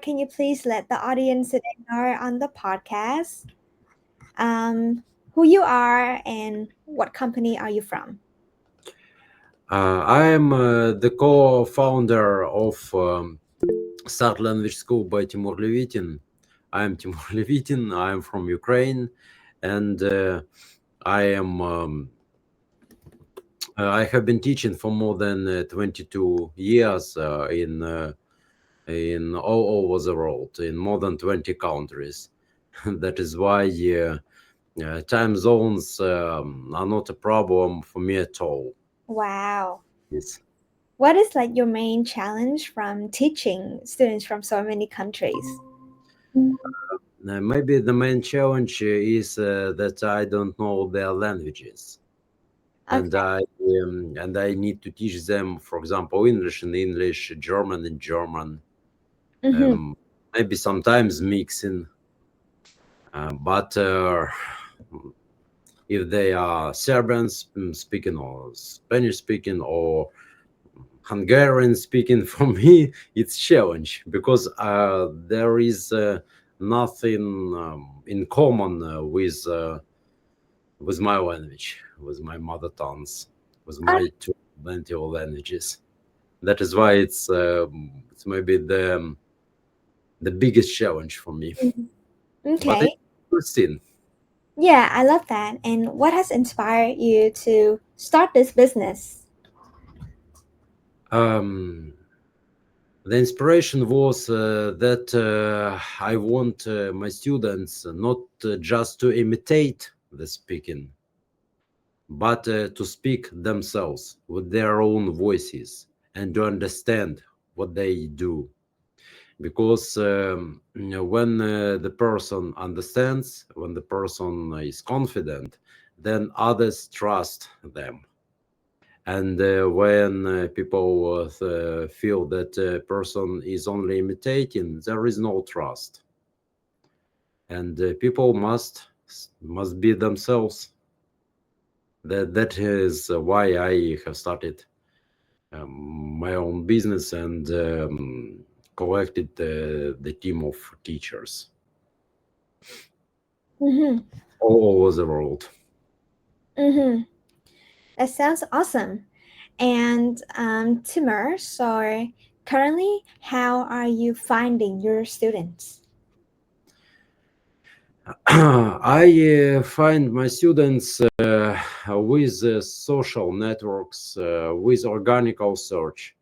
can you please let the audience that are on the podcast who you are and what company are you from? I am the co-founder of Start Language School by Tymur Levitin. I am Tymur Levitin. I am from Ukraine, and I am. I have been teaching for more than 22 years in all over the world, in more than 20 countries. That is why time zones are not a problem for me at all. Wow. Yes. What is like your main challenge from teaching students from so many countries? Maybe the main challenge is that I don't know their languages, and Okay. I need to teach them, for example, English in English, German in German, Mm-hmm. um, maybe sometimes mixing. But if they are Serbian speaking or Spanish speaking or Hungarian speaking, for me it's challenge because there is nothing in common with my language, with my mother tongues, with my two native languages. That is why it's maybe the biggest challenge for me. But Okay. it's interesting. Yeah, I love that. And what has inspired you to start this business? Um, the inspiration was that I want my students not just to imitate the speaking, but to speak themselves with their own voices and to understand what they do. Because when the person understands, when the person is confident, then others trust them. And when people feel that a person is only imitating, there is no trust. And people must be themselves. That is why I have started my own business and collected the team of teachers Mm-hmm. all over the world. Mm-hmm. That sounds awesome. And Timur, so currently, how are you finding your students? I find my students with social networks, with organical search,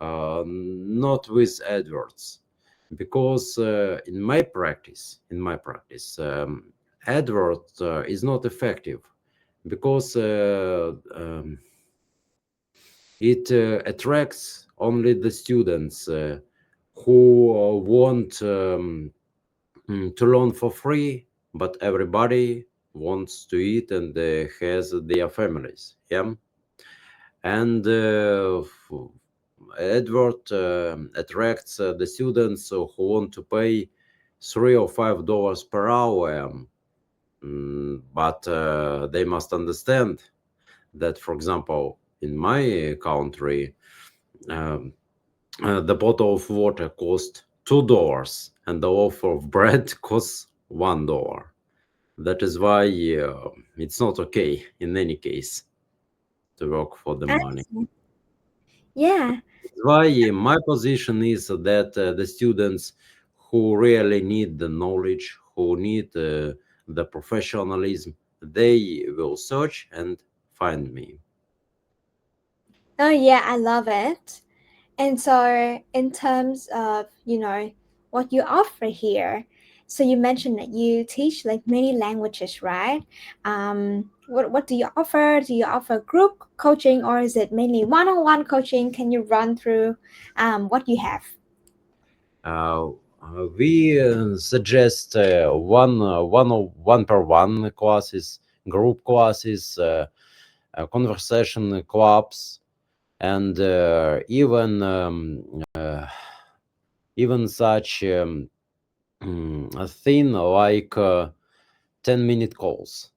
not with AdWords, because in my practice, AdWords is not effective because it attracts only the students who want to learn for free, but everybody wants to eat and has their families. Yeah, and Edward attracts the students who want to pay $3 or $5 per hour. But they must understand that, for example, in my country, um, the bottle of water costs $2 and the loaf of bread costs $1. That is why it's not okay in any case to work for the money. Excellent. Yeah. That's why my position is that the students who really need the knowledge, who need the professionalism, they will search and find me. Oh, yeah, I love it. And so, in terms of, what you offer here, so you mentioned that you teach like many languages, right? What do you offer? Do you offer group coaching or is it mainly one-on-one coaching? Can you run through what you have? Uh, we suggest one per one classes, group classes, conversation clubs, and even such a thing like 10-minute calls,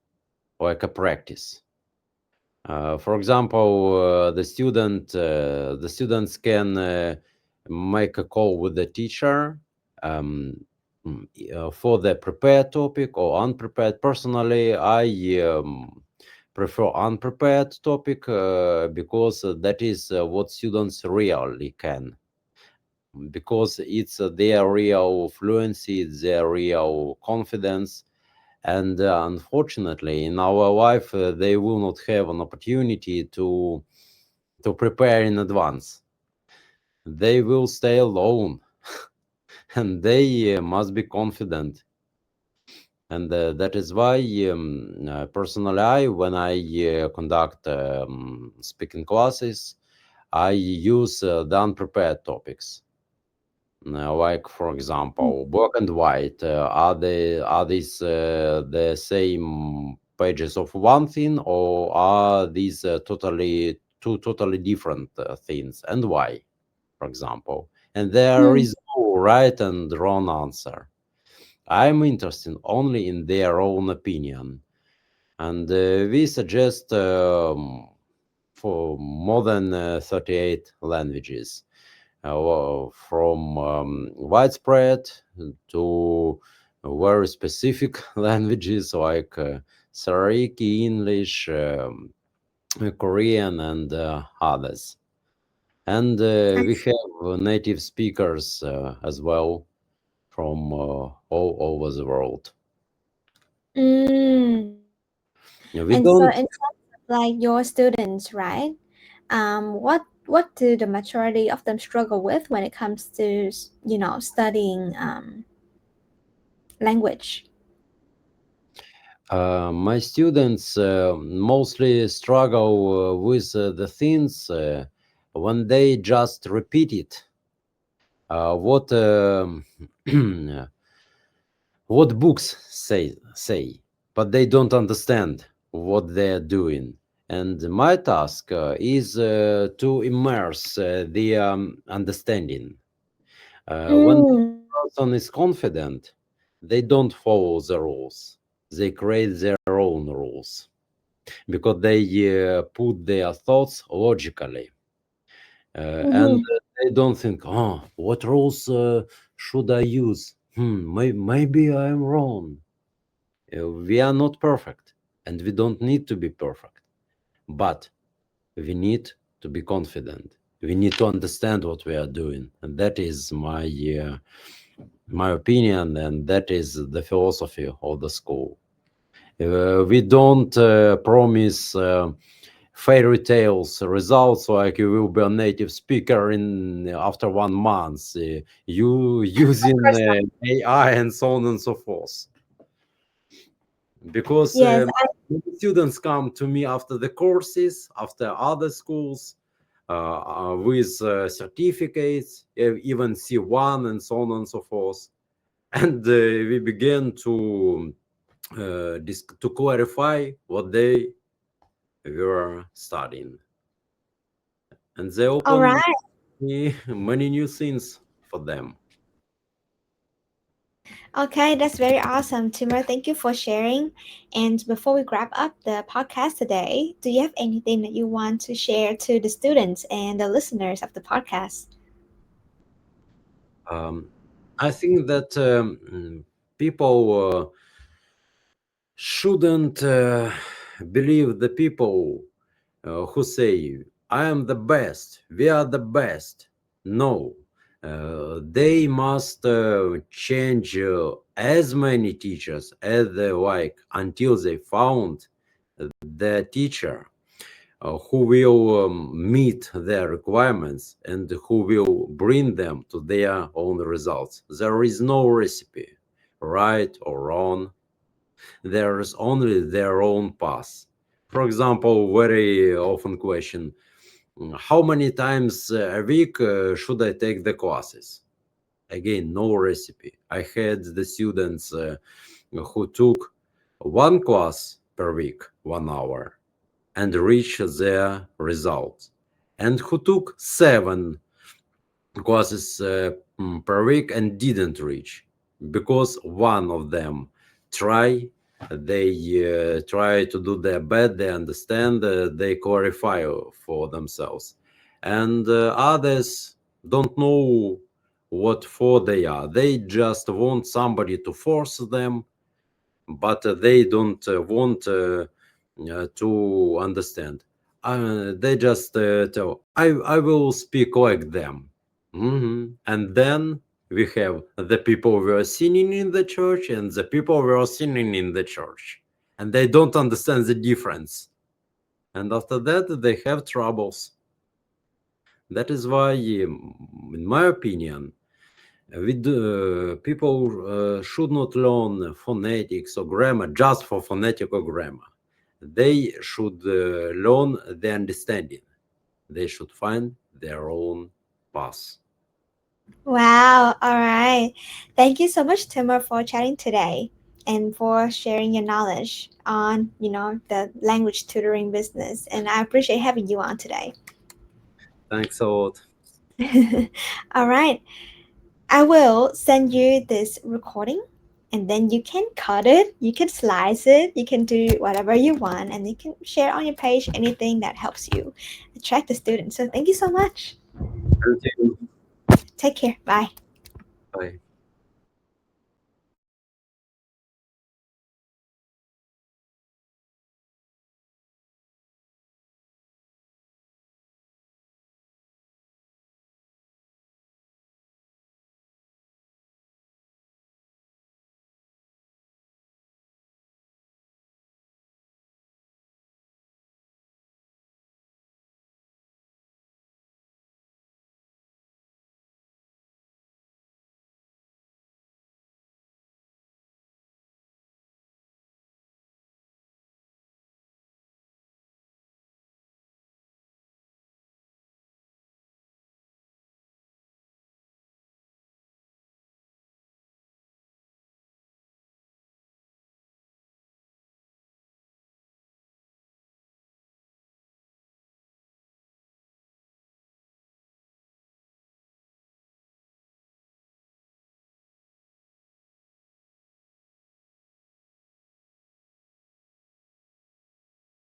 like a practice. For example, the students can make a call with the teacher um, for the prepared topic or unprepared. Personally, I prefer unprepared topic because that is what students really can, because it's their real fluency, their real confidence. And unfortunately, in our life, they will not have an opportunity to prepare in advance. They will stay alone, and they must be confident. And that is why, personally, when I conduct speaking classes, I use the unprepared topics. Like, for example, black and white. Are these the same pages of one thing, or are these totally two totally different things, and why? For example, and there Mm. is no right and wrong answer. I'm interested only in their own opinion, and we suggest for more than 38 languages, from widespread to very specific languages like Sariki, English, Korean, and others. And we have native speakers as well from all over the world. Mm. We And so, don't. in terms of like your students, right? What do the majority of them struggle with when it comes to studying language? My students mostly struggle with the things when they just repeat it. What what books say, but they don't understand what they're doing. And my task is to immerse the understanding. When the Mm. person is confident, they don't follow the rules. They create their own rules because they put their thoughts logically, and Mm-hmm. they don't think, oh, what rules should I use? Maybe I'm wrong. We are not perfect, and we don't need to be perfect, but we need to be confident. We need to understand what we are doing, and that is my opinion, and that is the philosophy of the school. We don't promise fairy tales results like you will be a native speaker in after 1 month, you Of using course not. AI and so on and so forth. Because Yes. many students come to me after the courses, after other schools, with certificates, even C1 and so on and so forth, and we begin to clarify what they were studying, and they All open right. many new things for them. Okay, that's very awesome, Timur. Thank you for sharing. And before we wrap up the podcast today, do you have anything that you want to share to the students and the listeners of the podcast? Um, I think that people shouldn't believe the people who say, I am the best, we are the best. No, they must change as many teachers as they like until they found the teacher who will meet their requirements and who will bring them to their own results. There is no recipe, right or wrong. There is only their own path. For example, very often question, how many times a week should I take the classes? Again, no recipe. I had the students who took one class per week, 1 hour, and reach their results, and who took 7 classes per week and didn't reach because one of them try they try to do their best, they understand, they clarify for themselves, and others don't know what for they are. They just want somebody to force them, but they don't want to understand. They just tell, I will speak like them. And then we have the people who are singing in the church and the people who are singing in the church. And they don't understand the difference. And after that, they have troubles. That is why, in my opinion, people should not learn phonetics or grammar just for phonetic or grammar. They should learn the understanding. They should find their own path. Wow. All right. Thank you so much, Timur, for chatting today and for sharing your knowledge on, the language tutoring business. And I appreciate having you on today. Thanks a lot. All right. I will send you this recording and then you can cut it, you can slice it, you can do whatever you want, and you can share on your page anything that helps you attract the students. So thank you so much. Thank you. Take care. Bye. Bye.